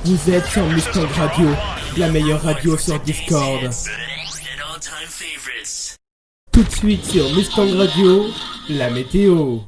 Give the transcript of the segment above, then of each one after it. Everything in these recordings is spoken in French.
Vous êtes sur Mustang Radio, la meilleure radio sur Discord. Tout de suite sur Mustang Radio, la météo.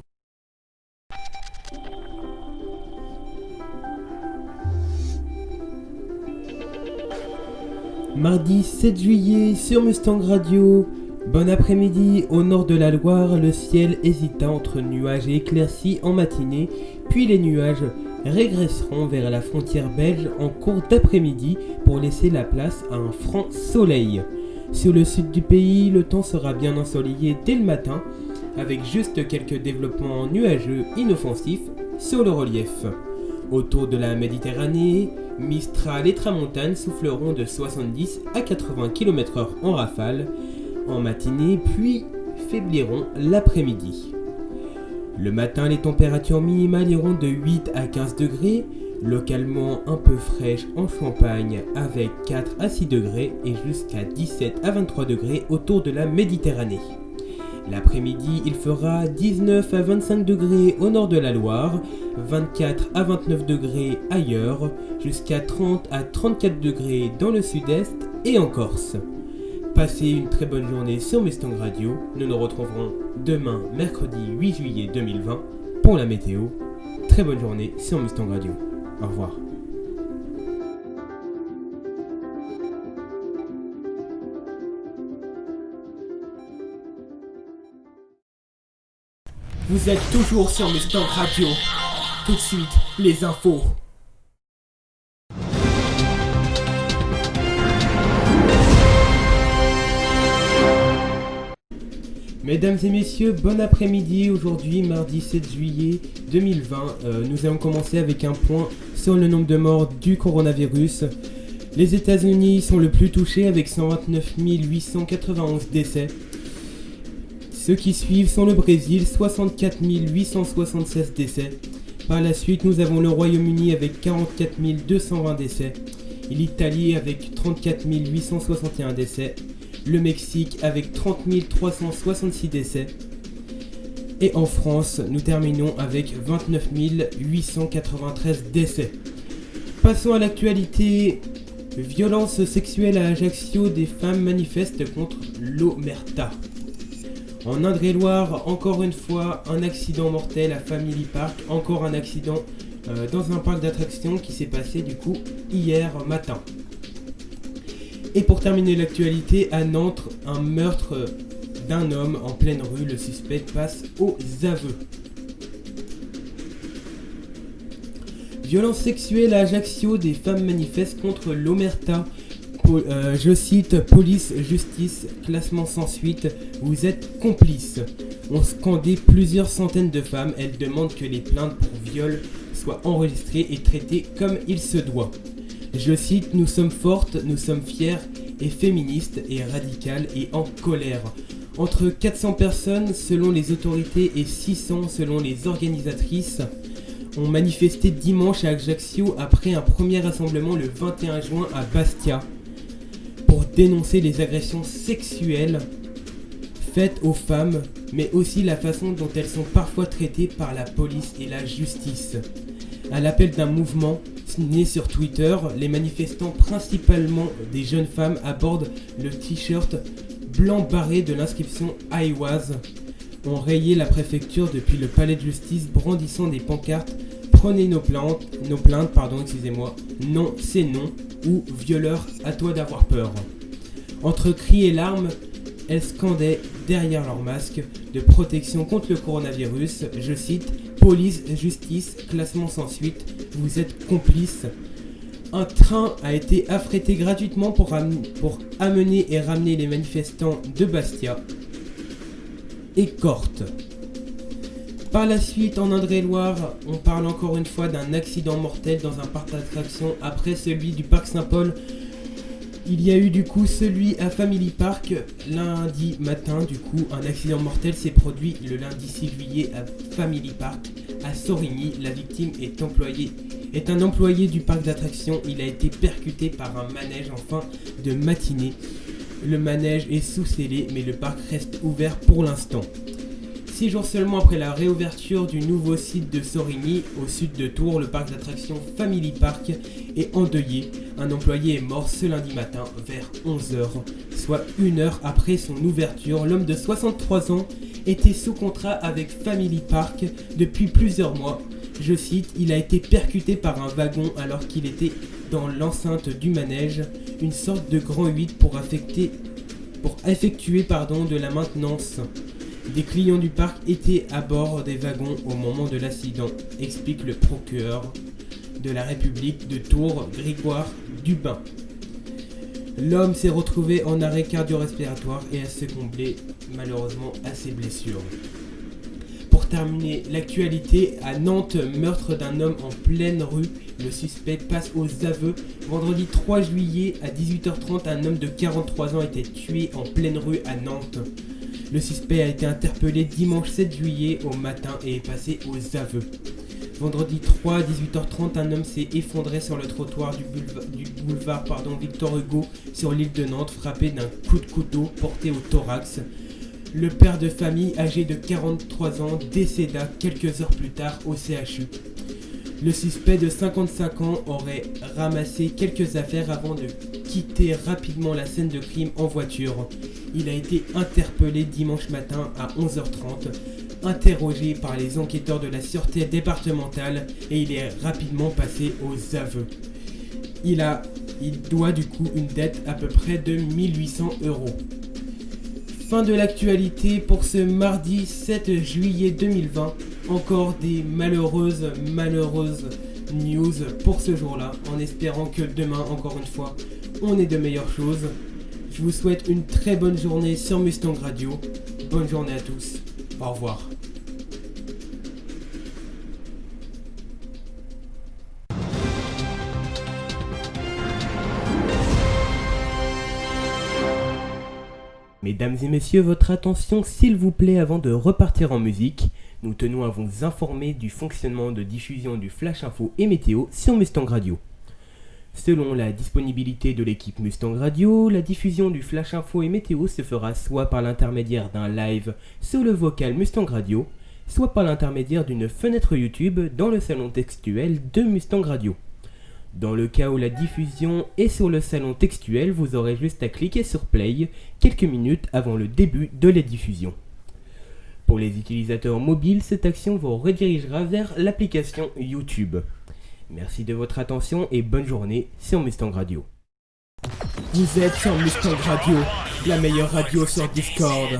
Mardi 7 juillet sur Mustang Radio. Bon après-midi, au nord de la Loire, le ciel hésita entre nuages et éclaircies en matinée, puis les nuages régresseront vers la frontière belge en cours d'après-midi pour laisser la place à un franc soleil. Sur le sud du pays, le temps sera bien ensoleillé dès le matin, avec juste quelques développements nuageux inoffensifs sur le relief. Autour de la Méditerranée, Mistral et Tramontane souffleront de 70 à 80 km/h en rafale en matinée, puis faibliront l'après-midi. Le matin, les températures minimales iront de 8 à 15 degrés, localement un peu fraîches en Champagne avec 4 à 6 degrés et jusqu'à 17 à 23 degrés autour de la Méditerranée. L'après-midi, il fera 19 à 25 degrés au nord de la Loire, 24 à 29 degrés ailleurs, jusqu'à 30 à 34 degrés dans le sud-est et en Corse. Passez une très bonne journée sur Mustang Radio. Nous nous retrouverons demain, mercredi 8 juillet 2020, pour la météo. Très bonne journée sur Mustang Radio. Au revoir. Vous êtes toujours sur Mustang Radio. Tout de suite, les infos. Mesdames et messieurs, bon après-midi. Aujourd'hui, mardi 7 juillet 2020, nous allons commencer avec un point sur le nombre de morts du coronavirus. Les États-Unis sont le plus touchés avec 129 891 décès. Ceux qui suivent sont le Brésil, 64 876 décès. Par la suite, nous avons le Royaume-Uni avec 44 220 décès. Et l'Italie avec 34 861 décès. Le Mexique avec 30 366 décès. Et en France, nous terminons avec 29 893 décès. Passons à l'actualité. Violence sexuelle à Ajaccio, des femmes manifestent contre l'omerta. En Indre-et-Loire, encore une fois, un accident mortel à Family Park. Encore un accident dans un parc d'attractions qui s'est passé du coup hier matin. Et pour terminer l'actualité, à Nantes, un meurtre d'un homme en pleine rue. Le suspect passe aux aveux. Violence sexuelle à Ajaccio, des femmes manifestent contre l'omerta. Je cite, police, justice, classement sans suite, vous êtes complices. On scandait plusieurs centaines de femmes. Elles demandent que les plaintes pour viol soient enregistrées et traitées comme il se doit. Je cite, nous sommes fortes, nous sommes fières et féministes et radicales et en colère. Entre 400 personnes selon les autorités et 600 selon les organisatrices ont manifesté dimanche à Ajaccio après un premier rassemblement le 21 juin à Bastia pour dénoncer les agressions sexuelles faites aux femmes, mais aussi la façon dont elles sont parfois traitées par la police et la justice. À l'appel d'un mouvement né sur Twitter, les manifestants, principalement des jeunes femmes, abordent le t-shirt blanc barré de l'inscription I was, ont rayé la préfecture depuis le palais de justice brandissant des pancartes Prenez nos plaintes, non c'est non, ou violeur, à toi d'avoir peur. Entre cris et larmes, elles scandaient derrière leur masque de protection contre le coronavirus, je cite, police, justice, classement sans suite, vous êtes complices. Un train a été affrété gratuitement pour amener et ramener les manifestants de Bastia et Corte. Par la suite, en Indre-et-Loire, on parle encore une fois d'un accident mortel dans un parc d'attractions après celui du parc Saint-Paul. Il y a eu du coup celui à Family Park lundi matin. Du coup, un accident mortel s'est produit le lundi 6 juillet à Family Park à Sorigny. La victime est un employé du parc d'attractions. Il a été percuté par un manège en fin de matinée. Le manège est sous scellé, mais le parc reste ouvert pour l'instant. 6 jours seulement après la réouverture du nouveau site de Sorigny, au sud de Tours, le parc d'attractions Family Park est endeuillé. Un employé est mort ce lundi matin vers 11h, soit 1 heure après son ouverture. L'homme de 63 ans était sous contrat avec Family Park depuis plusieurs mois. Je cite, il a été percuté par un wagon alors qu'il était dans l'enceinte du manège, une sorte de grand 8 pour effectuer de la maintenance. Des clients du parc étaient à bord des wagons au moment de l'accident, explique le procureur de la République de Tours, Grégoire Dubin. L'homme s'est retrouvé en arrêt cardio-respiratoire et a succombé malheureusement à ses blessures. Pour terminer l'actualité, à Nantes, meurtre d'un homme en pleine rue. Le suspect passe aux aveux. Vendredi 3 juillet à 18h30, un homme de 43 ans a été tué en pleine rue à Nantes. Le suspect a été interpellé dimanche 7 juillet au matin et est passé aux aveux. Vendredi 3 à 18h30, un homme s'est effondré sur le trottoir du boulevard Victor Hugo sur l'île de Nantes, frappé d'un coup de couteau porté au thorax. Le père de famille, âgé de 43 ans, décéda quelques heures plus tard au CHU. Le suspect de 55 ans aurait ramassé quelques affaires avant de quitter rapidement la scène de crime en voiture. Il a été interpellé dimanche matin à 11h30, interrogé par les enquêteurs de la sûreté départementale et il est rapidement passé aux aveux. Il doit du coup une dette à peu près de 1800 €. Fin de l'actualité pour ce mardi 7 juillet 2020. Encore des malheureuses news pour ce jour-là, en espérant que demain, encore une fois, on ait de meilleures choses. Je vous souhaite une très bonne journée sur Mustang Radio. Bonne journée à tous. Au revoir. Mesdames et messieurs, votre attention s'il vous plaît avant de repartir en musique. Nous tenons à vous informer du fonctionnement de diffusion du Flash Info et Météo sur Mustang Radio. Selon la disponibilité de l'équipe Mustang Radio, la diffusion du Flash Info et Météo se fera soit par l'intermédiaire d'un live sur le vocal Mustang Radio, soit par l'intermédiaire d'une fenêtre YouTube dans le salon textuel de Mustang Radio. Dans le cas où la diffusion est sur le salon textuel, vous aurez juste à cliquer sur Play quelques minutes avant le début de la diffusion. Pour les utilisateurs mobiles, cette action vous redirigera vers l'application YouTube. Merci de votre attention et bonne journée sur Mustang Radio. Vous êtes sur Mustang Radio, la meilleure radio sur Discord.